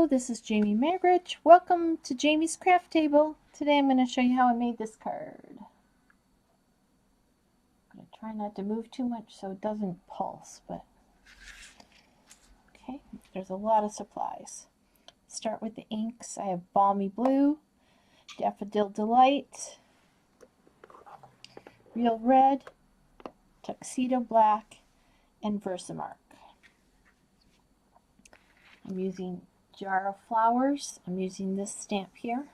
this is Jamie Magridge. Welcome to Jamie's Craft Table. Today I'm going to show you how I made this card. I'm going to try not to move too much so it doesn't pulse, but okay, there's a lot of supplies. Start with the inks. I have Balmy Blue, Daffodil Delight, Real Red, Tuxedo Black, and Versamark. I'm using Jar of Flowers. I'm using this stamp here.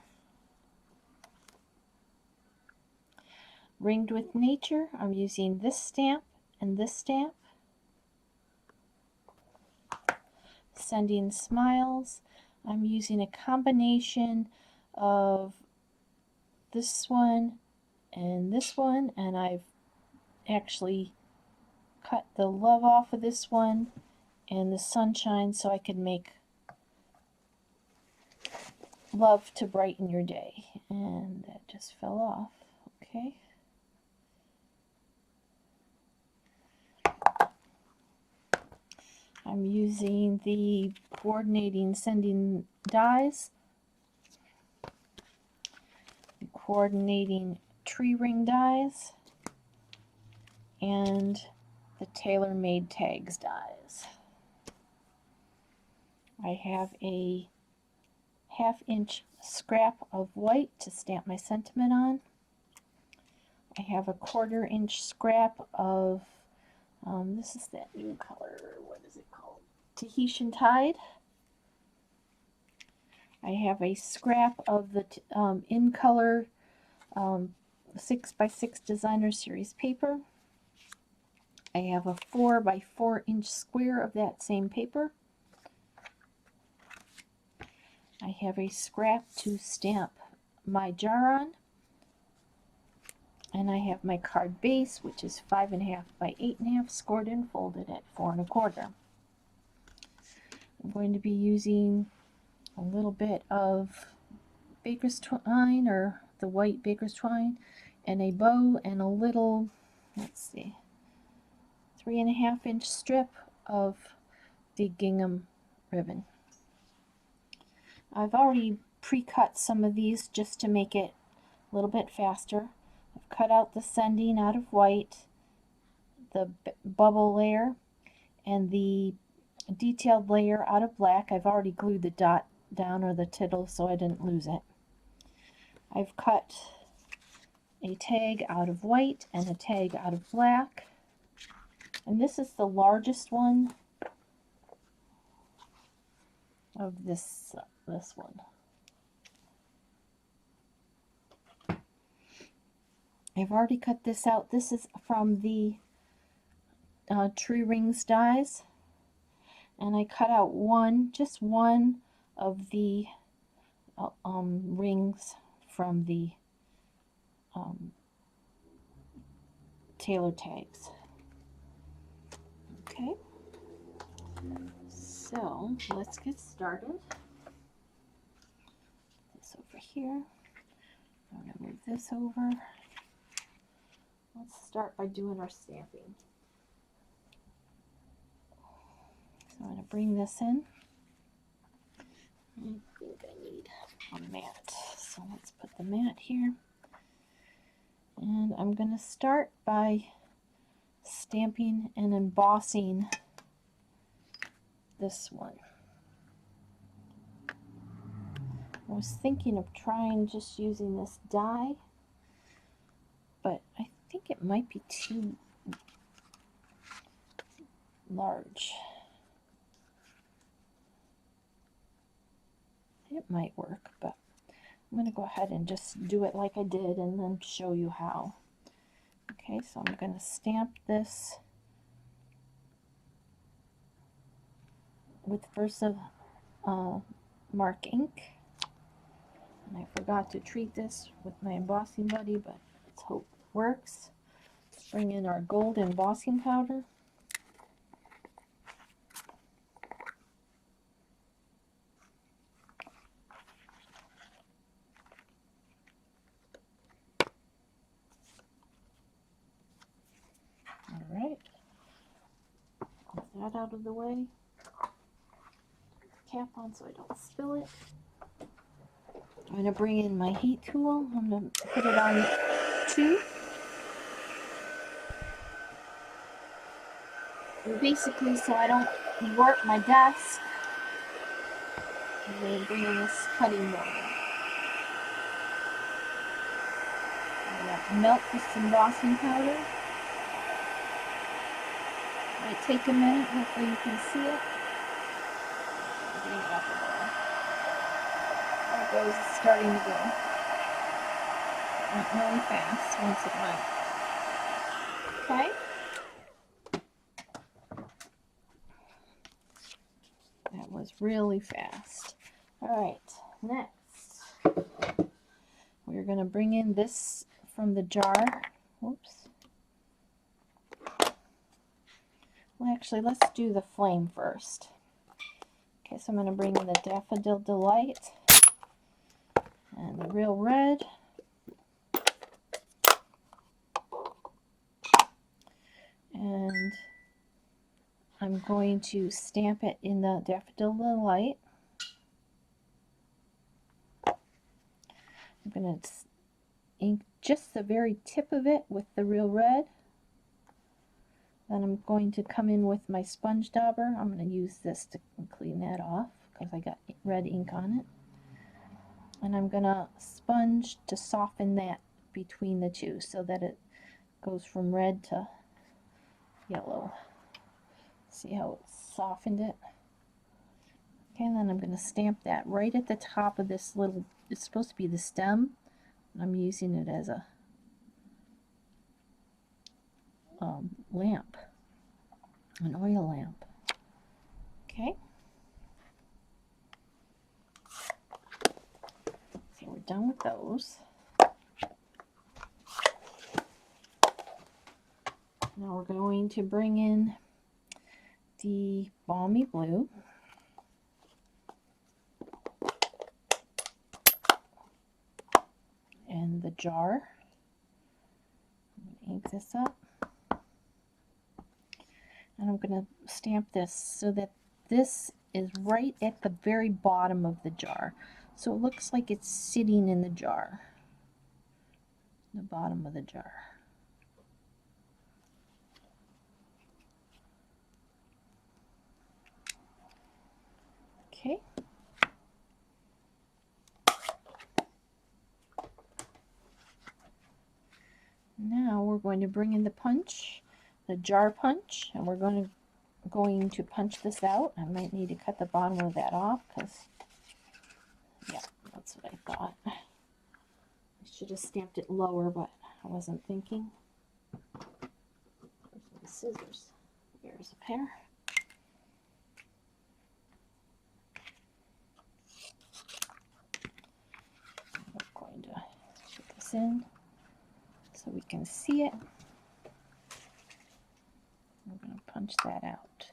Ringed with Nature. I'm using this stamp and this stamp. Sending Smiles. I'm using a combination of this one, and I've actually cut the love off of this one and the sunshine so I could make love to brighten your day. And that just fell off. Okay. I'm using the coordinating sending dies, the coordinating tree ring dies, and the Tailor made tags dies. I have a 1/2 inch scrap of white to stamp my sentiment on. I have a 1/4 inch scrap of, this is that new color, what is it called? Tahitian Tide. I have a scrap of the in color 6x6 designer series paper. I have a 4x4 inch square of that same paper. I have a scrap to stamp my jar on, and I have my card base, which is 5.5 by 8.5, scored and folded at 4 1/4. I'm going to be using a little bit of baker's twine, or the white baker's twine, and a bow, and a little, let's see, 3.5 inch strip of the gingham ribbon. I've already pre-cut some of these just to make it a little bit faster. I've cut out the sending out of white, the bubble layer, and the detailed layer out of black. I've already glued the dot down, or the tittle, so I didn't lose it. I've cut a tag out of white and a tag out of black, and this is the largest one of this one. I've already cut this out. This is from the tree rings dies, and I cut out just one of the rings from the Tailor tags. Okay, so let's get started. This over here. I'm going to move this over. Let's start by doing our stamping. So I'm going to bring this in. I think I need a mat. So let's put the mat here. And I'm going to start by stamping and embossing this one. I was thinking of trying just using this die, but I think it might be too large. It might work, but I'm going to go ahead and just do it like I did and then show you how. Okay, so I'm going to stamp this with Versamark ink. And I forgot to treat this with my embossing buddy, but let's hope it works. Let's bring in our gold embossing powder. Alright, get that out of the way. cap on so I don't spill it. I'm going to bring in my heat tool. I'm going to put it on 2. And basically, so I don't warp my desk, I'm going to bring in this cutting board. I'm going to melt this embossing powder. It might take a minute, hopefully you can see it. Bring it up a little. There it goes, it's starting to go. It went really fast once it went. Okay. That was really fast. Alright, next we're going to bring in this from the jar. Whoops. Well, actually, let's do the flame first. Okay, so I'm going to bring in the Daffodil Delight and the Real Red. And I'm going to stamp it in the Daffodil Delight. I'm going to ink just the very tip of it with the Real Red. Then I'm going to come in with my sponge dauber. I'm going to use this to clean that off because I got red ink on it. And I'm going to sponge to soften that between the two so that it goes from red to yellow. See how it softened it? Okay, and then I'm going to stamp that right at the top of this little, it's supposed to be the stem. I'm using it as a lamp, an oil lamp. Okay. So we're done with those. Now we're going to bring in the Balmy Blue. And the jar. I'm going to ink this up. And I'm going to stamp this so that this is right at the very bottom of the jar. So it looks like it's sitting in the jar. The bottom of the jar. Okay. Now we're going to bring in the punch, the jar punch, and we're going to punch this out. I might need to cut the bottom of that off because, yeah, that's what I thought. I should have stamped it lower, but I wasn't thinking. Where's my scissors? Here's a pair. I'm going to put this in so we can see it. We're going to punch that out.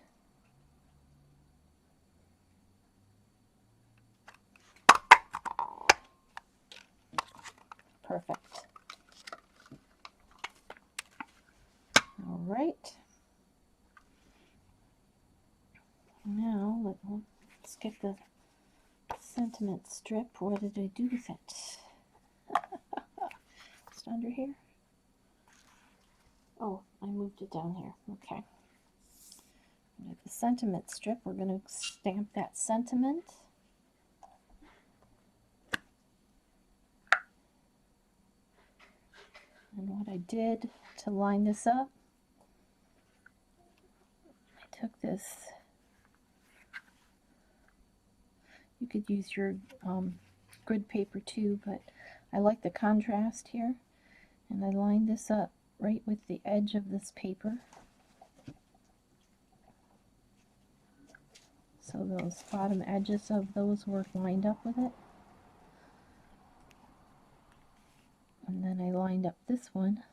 Perfect. All right. Now let's get the sentiment strip. What did I do with it? Just under here. Oh, I moved it down here. Okay. With the sentiment strip, we're going to stamp that sentiment. And what I did to line this up, I took this, you could use your grid paper too, but I like the contrast here, and I lined this up right with the edge of this paper. So those bottom edges of those were lined up with it. And then I lined up this one.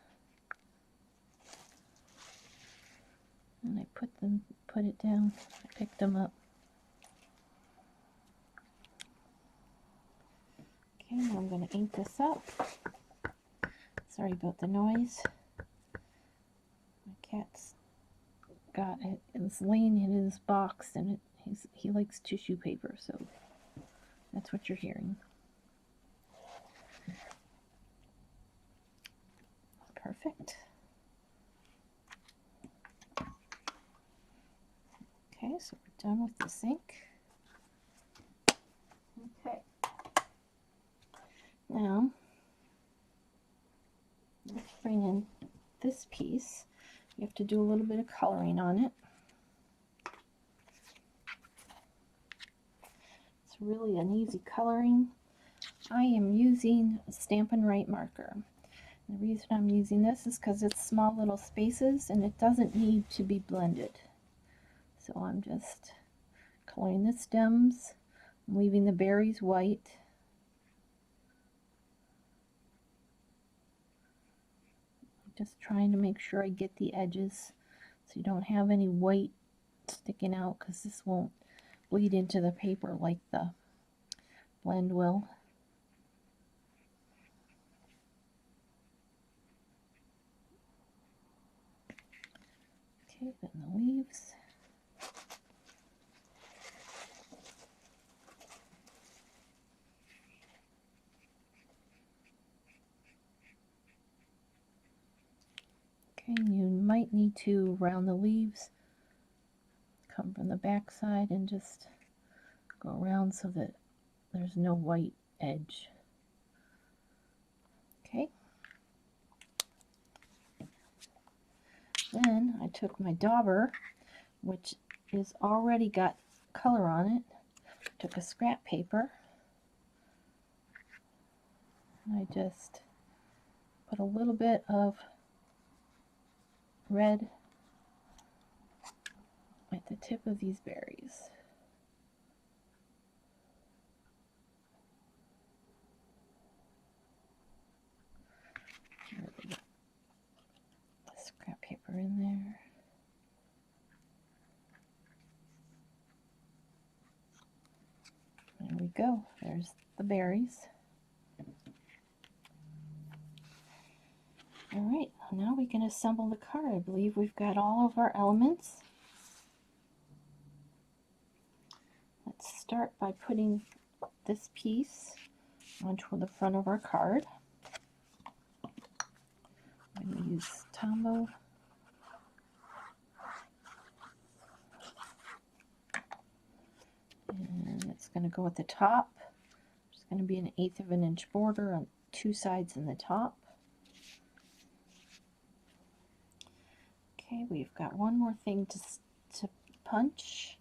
And I put it down. I picked them up. Okay, now I'm going to ink this up. Sorry about the noise. My cat's got it. It was laying in his box and He likes tissue paper, so that's what you're hearing. Perfect. Okay, so we're done with this ink. Okay. Now, let's bring in this piece. You have to do a little bit of coloring on it. It's really an easy coloring. I am using a Stampin' Up marker. The reason I'm using this is because it's small little spaces and it doesn't need to be blended. So I'm just coloring the stems, leaving the berries white. Just trying to make sure I get the edges so you don't have any white sticking out, because this won't bleed into the paper like the blend will. Okay, then the leaves. Okay, you might need to round the leaves, come from the back side and just go around so that there's no white edge. Okay. Then I took my dauber, which is already got color on it, took a scrap paper, and I just put a little bit of red at the tip of these berries. Really get the scrap paper in there. There we go. There's the berries. Alright, now we can assemble the card. I believe we've got all of our elements. Let's start by putting this piece onto the front of our card. I'm going to use tombow. And it's going to go at the top. There's going to be an 1/8 of an inch border on 2 sides in the top. Okay, we've got one more thing to punch.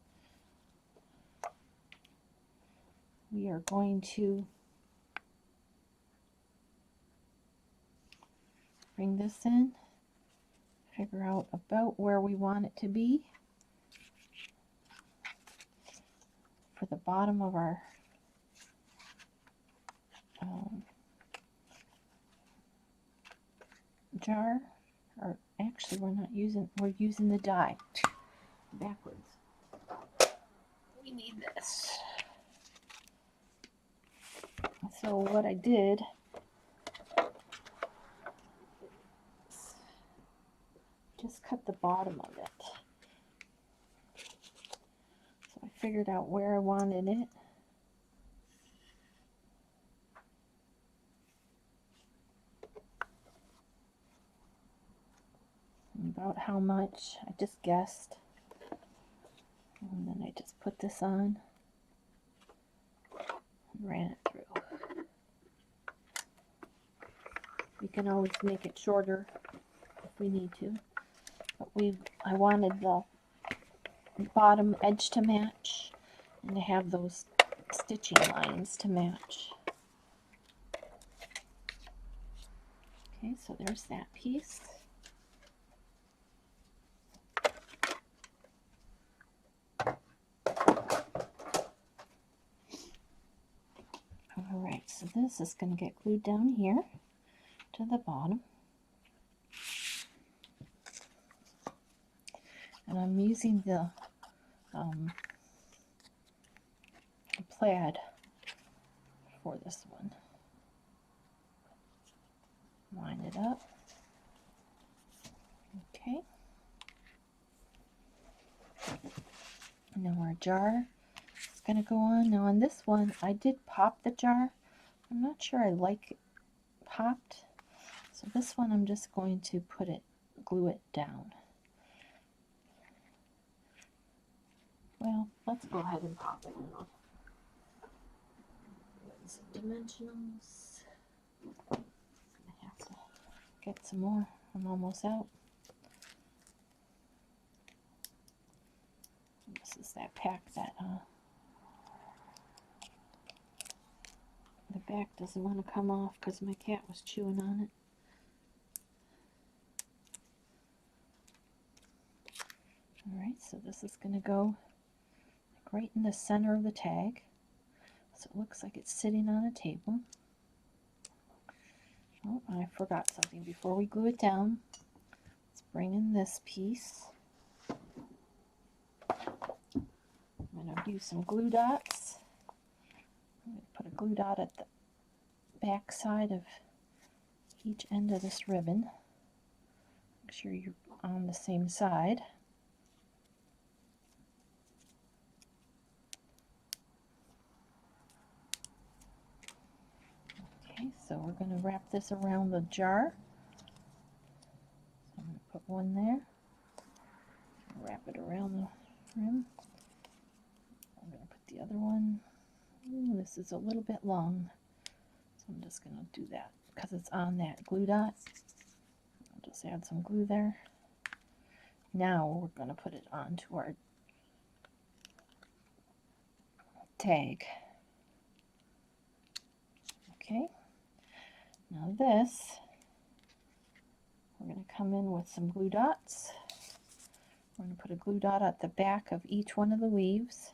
We are going to bring this in, figure out about where we want it to be for the bottom of our jar. Or actually, we're using the die backwards. We need this. So what I did is just cut the bottom of it. So I figured out where I wanted it. And about how much, I just guessed. And then I just put this on and ran it through. We can always make it shorter if we need to. But I wanted the bottom edge to match and to have those stitching lines to match. Okay, so there's that piece. Alright, so this is going to get glued down here to the bottom. And I'm using the plaid for this one. Line it up. Okay. Now our jar is going to go on. Now on this one, I did pop the jar. I'm not sure I like it popped. So this one, I'm just going to glue it down. Well, let's go ahead and pop it now. Some dimensionals. I'm gonna have to get some more. I'm almost out. This is that pack that the back doesn't want to come off because my cat was chewing on it. Alright, so this is going to go like right in the center of the tag. So it looks like it's sitting on a table. Oh, I forgot something before we glue it down. Let's bring in this piece. I'm going to use some glue dots. I'm going to put a glue dot at the back side of each end of this ribbon. Make sure you're on the same side. Okay, so we're going to wrap this around the jar. So I'm going to put one there. Wrap it around the rim. I'm going to put the other one. Ooh, this is a little bit long, so I'm just going to do that because it's on that glue dot. I'll just add some glue there. Now we're going to put it onto our tag. Okay, now this, we're going to come in with some glue dots. We're going to put a glue dot at the back of each one of the leaves.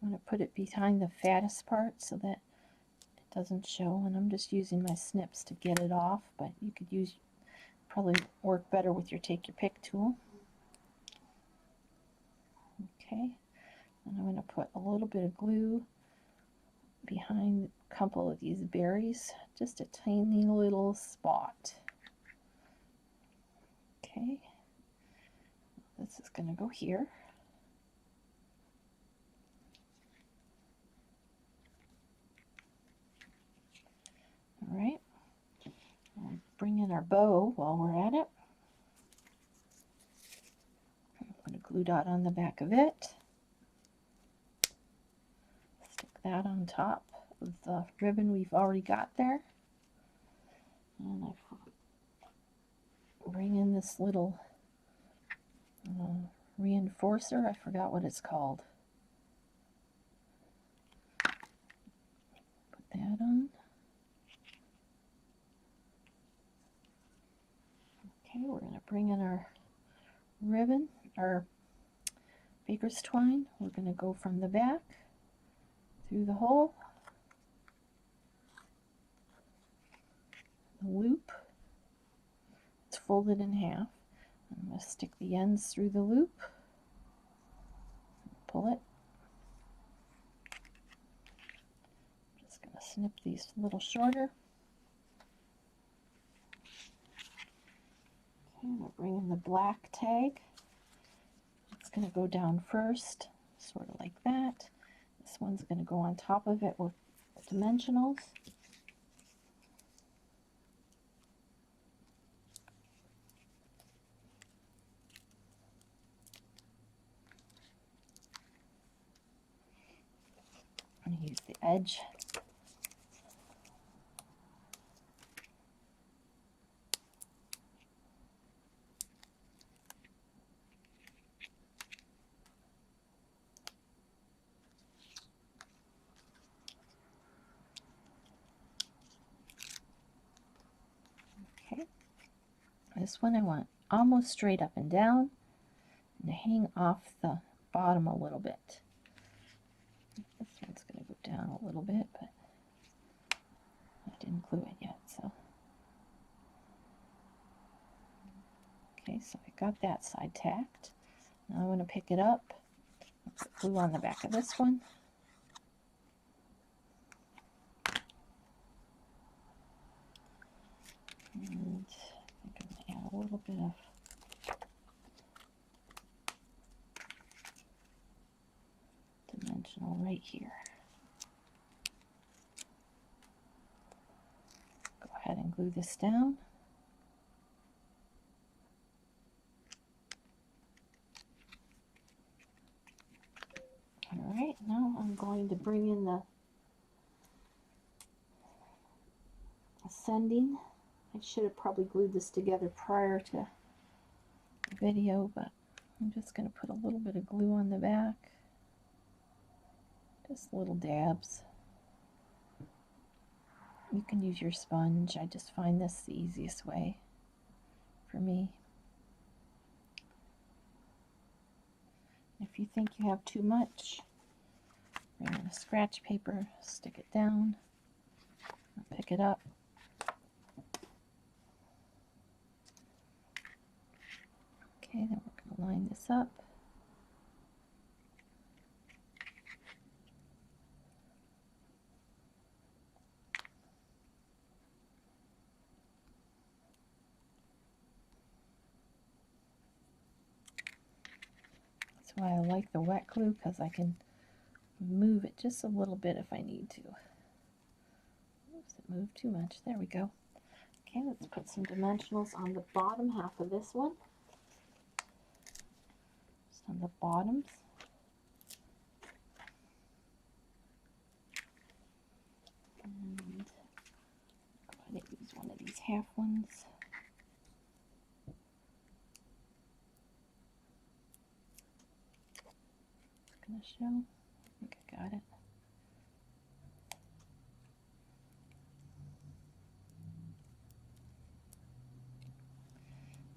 I'm going to put it behind the fattest part so that it doesn't show, and I'm just using my snips to get it off, but you could probably work better with your take your pick tool. Okay, and I'm going to put a little bit of glue behind a couple of these berries, just a tiny little spot. Okay, this is going to go here. All right, we'll bring in our bow while we're at it. Put a glue dot on the back of it. Stick that on top of the ribbon we've already got there. And I bring in this little reinforcer. I forgot what it's called. Put that on. Okay, we're going to bring in our ribbon, our baker's twine. We're going to go from the back through the hole, the loop. It's folded in half. I'm going to stick the ends through the loop, pull it. I'm just going to snip these a little shorter. Okay, I'm going to bring in the black tag. It's going to go down first, sort of like that. This one's going to go on top of it with dimensionals. I'm going to use the edge. Okay, this one I want almost straight up and down and hang off the bottom a little bit. This one's going to go down a little bit, but I didn't glue it yet, so. Okay, so I got that side tacked. Now I'm going to pick it up. Put glue on the back of this one. And I think I'm going to add a little bit of dimensional right here. Go ahead and glue this down. Alright, now I'm going to bring in the ascending. I should have probably glued this together prior to the video, but I'm just going to put a little bit of glue on the back. Just little dabs. You can use your sponge. I just find this the easiest way for me. If you think you have too much, bring in a scratch paper, stick it down, pick it up. Okay, then we're going to line this up. That's why I like the wet glue, because I can move it just a little bit if I need to. Oops, it moved too much. There we go. Okay, let's put some dimensionals on the bottom half of this one. Just on the bottoms. And I'm going to use one of these half ones. It's going to show. I think I got it.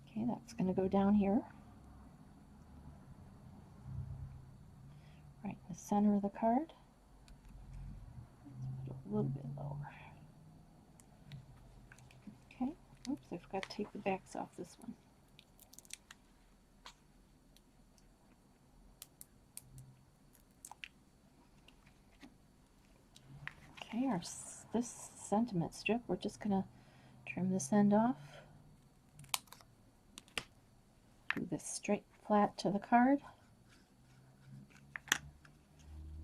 Okay, that's going to go down here. Right in the center of the card. Let's put it a little bit lower. Okay, oops, I forgot to take the backs off this one. Okay, this sentiment strip, we're just going to trim this end off. Do this straight flat to the card.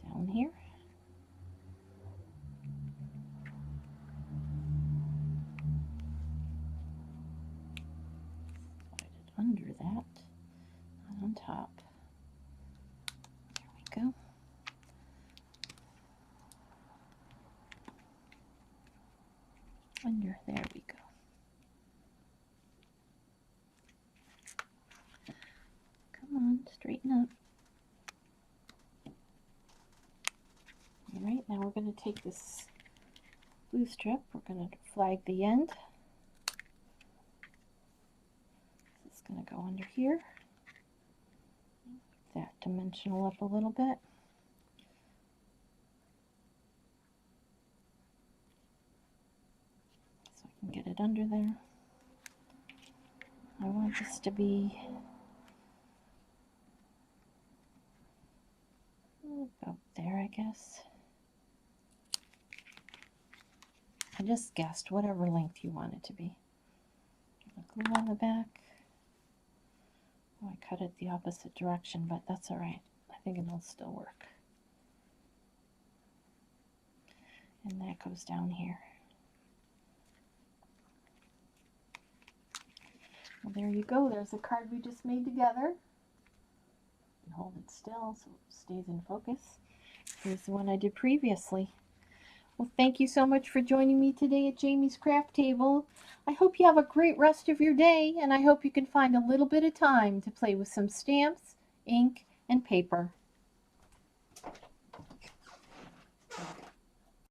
Down here. Slide it under that, not on top. There we go. Under, there we go. Come on, straighten up. Alright, now we're going to take this glue strip, we're going to flag the end. It's going to go under here. That dimensional up a little bit. So I can get it under there. I want this to be about there, I guess. I just guessed whatever length you want it to be. Glue on the back. Oh, I cut it the opposite direction, but that's alright. I think it'll still work. And that goes down here. Well, there you go. There's the card we just made together. And hold it still so it stays in focus. Here's the one I did previously. Well, thank you so much for joining me today at Jamie's Craft Table. I hope you have a great rest of your day, and I hope you can find a little bit of time to play with some stamps, ink, and paper.